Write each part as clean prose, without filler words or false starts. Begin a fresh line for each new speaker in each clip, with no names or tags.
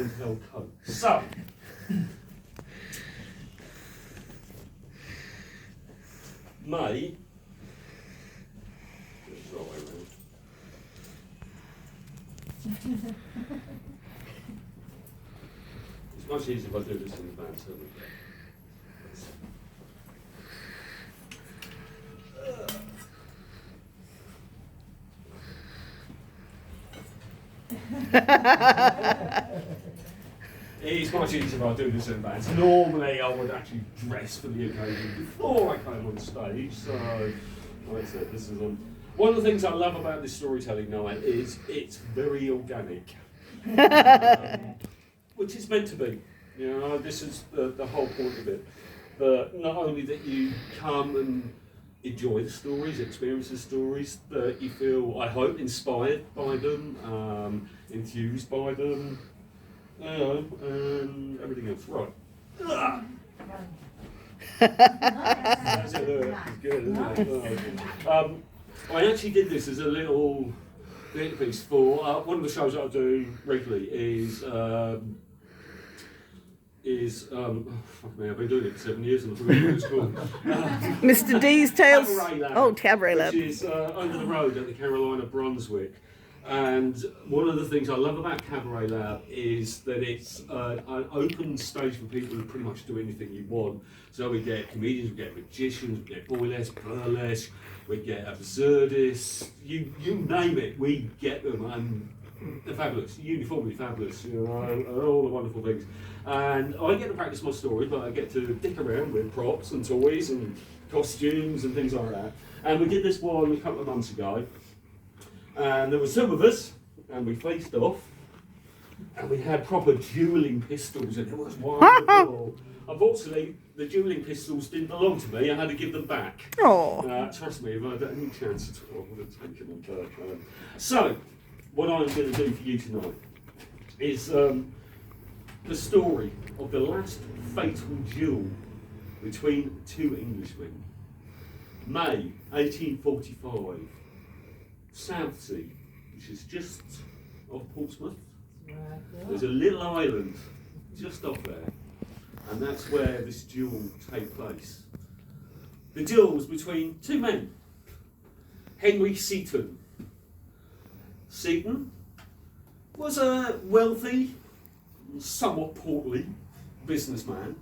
and tell coat. So, May. It's the right way around. It's much easier if I do this in advance, isn't it? It's much easier if I do this in advance. Normally I would actually dress for the occasion before I came on stage, so like I said, this is one of the things I love about this storytelling night is it's very organic, which it's meant to be. You know, this is the whole point of it. But not only that you come and enjoy the stories, experience the stories, that you feel, I hope, inspired by them, enthused by them, and everything else. Right. That's it, it's good, isn't it? I actually did this as a little piece for one of the shows that I do regularly fuck me, I've been doing it for 7 years and I forgot what it's called.
Mr. D's Tales.
Cabaret Lab,
Oh, Cabaret Lab.
which is over the road at the Carolina Brunswick. And one of the things I love about Cabaret Lab is that it's an open stage for people who pretty much do anything you want. So we get comedians, we get magicians, we get burlesque, we get absurdists, you name it, we get them, and they're fabulous, uniformly fabulous, you know, and all the wonderful things. And I get to practice my story, but I get to dick around with props and toys and costumes and things like that. And we did this one a couple of months ago. And there were some of us, and we faced off, and we had proper dueling pistols, and it was wonderful. Unfortunately, the dueling pistols didn't belong to me. I had to give them back.
Oh.
Trust me, if I had any chance at all, I would have taken them back. So, what I'm going to do for you tonight is the story of the last fatal duel between two Englishmen. May 1845. Southsea, which is just off Portsmouth. There's a little island just off there, and that's where this duel takes place. The duel was between two men, Henry Seton. Seton was a wealthy, somewhat portly businessman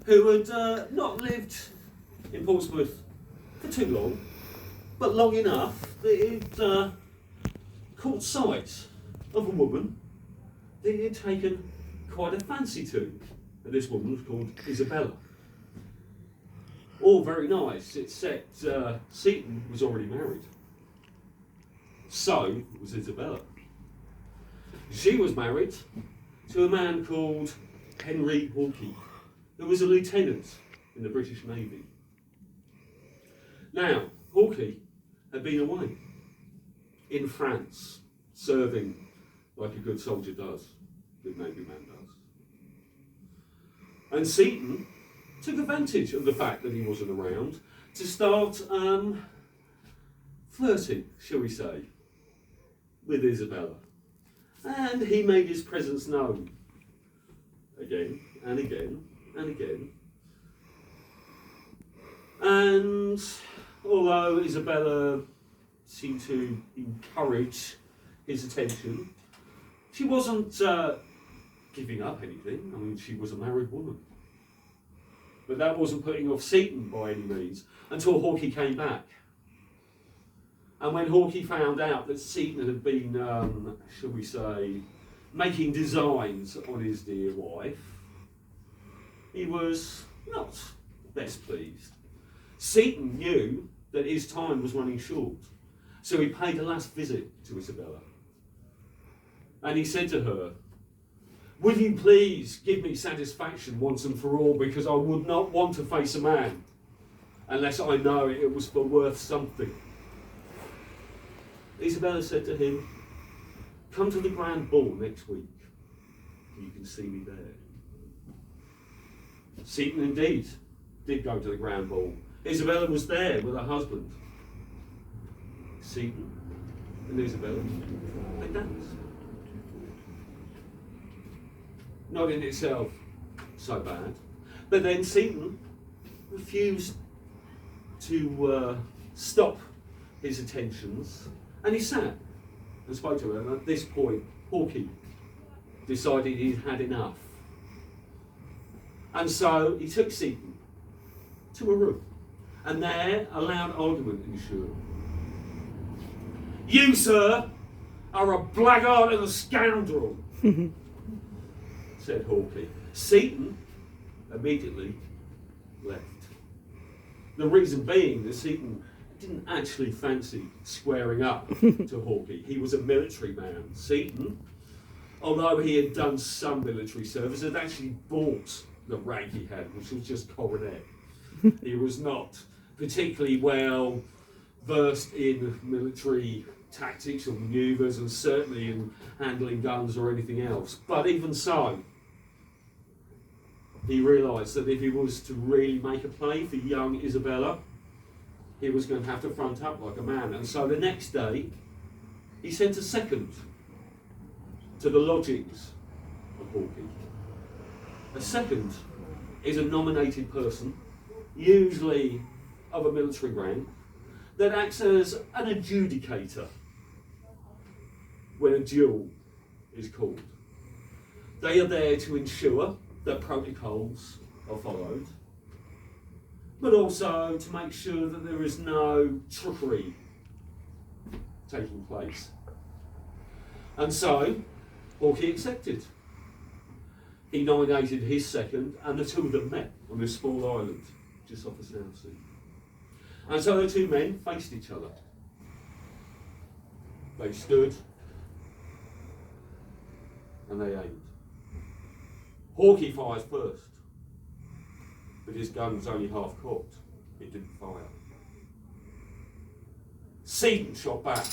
who had not lived in Portsmouth for too long, but long enough that he'd caught sight of a woman that he'd taken quite a fancy to. And this woman was called Isabella. All very nice, except Seton was already married. So was Isabella. She was married to a man called Henry Hawkey, who was a lieutenant in the British Navy. Now, Hawkey had been away in France, serving like a good soldier does, a good Navy man does. And Seton took advantage of the fact that he wasn't around to start flirting, shall we say, with Isabella. And he made his presence known again and again and again. And although Isabella seemed to encourage his attention, she wasn't giving up anything. I mean, she was a married woman. But that wasn't putting off Seton by any means until Hawkey came back. And when Hawkey found out that Seton had been, shall we say, making designs on his dear wife, he was not best pleased. Seton knew that his time was running short, so he paid a last visit to Isabella. And he said to her, "Will you please give me satisfaction once and for all, because I would not want to face a man unless I know it was for worth something." Isabella said to him, "Come to the grand ball next week. You can see me there." Seton indeed did go to the grand ball. Isabella was there with her husband. Seton and Isabella, they danced. not in itself so bad. But then Seaton refused to stop his attentions, and he sat and spoke to her. And at this point, Hawkie decided he'd had enough. And so he took Seaton to a room, and there a loud argument ensued. "You, sir, are a blackguard and a scoundrel," said Hawkie. Seaton immediately left. The reason being that Seaton didn't actually fancy squaring up to Hawkie. He was a military man. Seaton, although he had done some military service, had actually bought the rank he had, which was just cornet. He was not particularly well versed in military tactics or manoeuvres, and certainly in handling guns or anything else. But even so, he realised that if he was to really make a play for young Isabella, he was going to have to front up like a man. And so the next day, he sent a second to the lodgings of Hawkie. A second is a nominated person, usually of a military rank, that acts as an adjudicator when a duel is called. They are there to ensure that protocols are followed, but also to make sure that there is no trickery taking place. And so, Hawkie accepted. He nominated his second, and the two of them met on this small island just off the South Sea. And so the two men faced each other. They stood and they aimed. Hawkie fires first, but his gun was only half cocked. It didn't fire. Seaton shot back.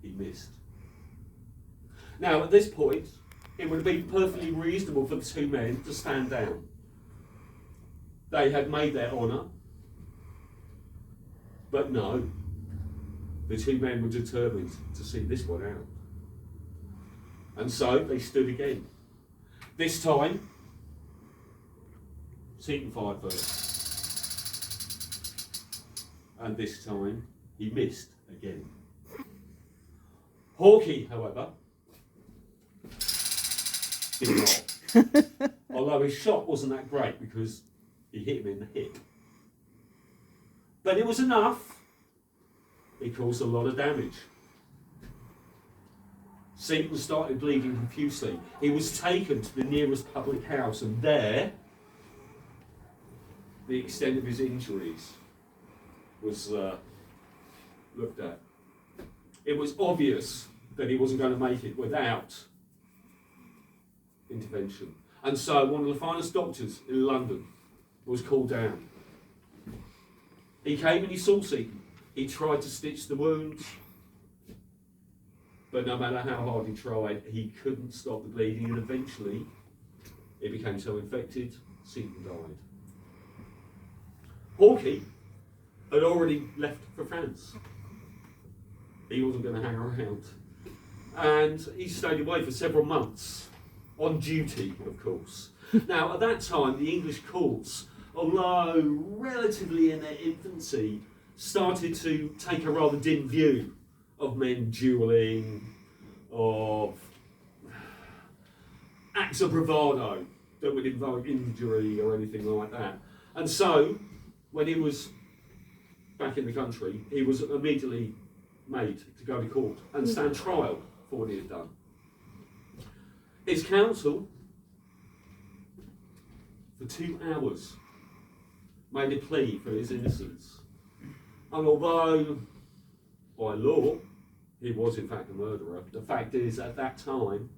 He missed. Now, at this point, it would have been perfectly reasonable for the two men to stand down. They had made their honour. But no, the two men were determined to see this one out. And so they stood again. This time, Seaton fired first. And this time, he missed again. Hawkie, however, did not. Although his shot wasn't that great because he hit him in the hip. But it was enough. It caused a lot of damage. Seaton started bleeding profusely. He was taken to the nearest public house, and there, the extent of his injuries was looked at. It was obvious that he wasn't going to make it without intervention. And so one of the finest doctors in London was called down. He came and he saw Seaton. He tried to stitch the wounds, but no matter how hard he tried, he couldn't stop the bleeding, and eventually it became so infected, Seaton died. Hawkie had already left for France. He wasn't going to hang around. And he stayed away for several months, on duty, of course. Now, at that time, the English courts, although relatively in their infancy, started to take a rather dim view of men duelling, of acts of bravado that would involve injury or anything like that. And so, when he was back in the country, he was immediately made to go to court and stand trial for what he had done. His counsel, for 2 hours, made a plea for his innocence. And although, by law, he was in fact a murderer, the fact is, at that time,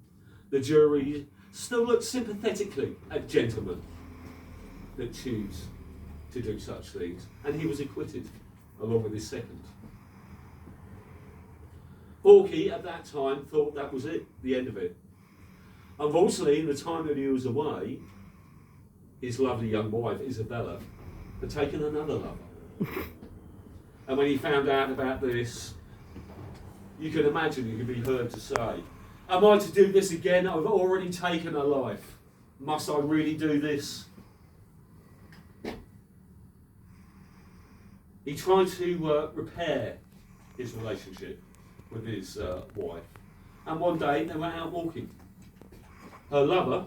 the jury still looked sympathetically at gentlemen that choose to do such things, and he was acquitted, along with his second. Hawkie, at that time, thought that was it, the end of it. Unfortunately, in the time that he was away, his lovely young wife, Isabella, had taken another lover. And when he found out about this, you can imagine he could be heard to say, Am I to do this again? I've already taken a life. Must I really do this? He tried to repair his relationship with his wife. And one day they went out walking. Her lover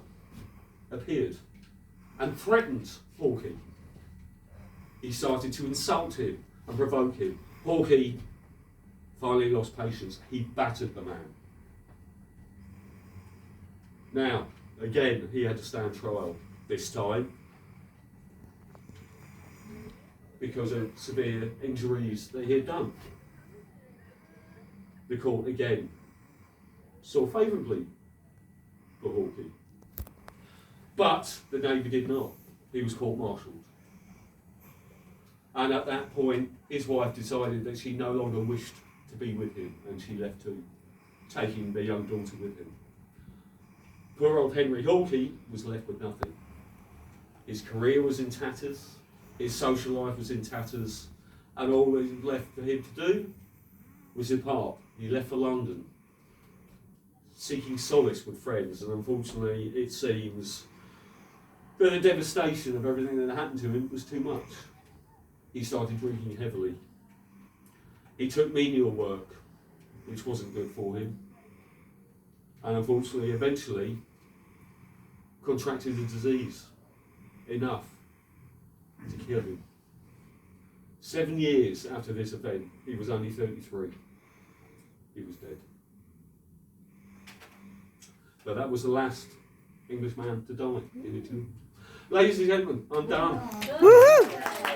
appeared and threatened Hawkeye. He started to insult him and provoke him. Hawkeye finally lost patience. He battered the man. Now, again, he had to stand trial this time because of severe injuries that he had done. The court again saw favourably for Hawkeye. But the Navy did not. He was court-martialed. And at that point, his wife decided that she no longer wished to be with him, and she left too, taking the young daughter with him. Poor old Henry Hawkeye was left with nothing. His career was in tatters, his social life was in tatters, and all that was left for him to do was depart. He left for London, seeking solace with friends, and unfortunately it seems that the devastation of everything that happened to him was too much. He started drinking heavily. He took menial work, which wasn't good for him, and unfortunately eventually contracted a disease enough to kill him. 7 years after this event, he was only 33. He was dead. But that was the last Englishman to die in Italy. Ladies and gentlemen, I'm done.
Woohoo!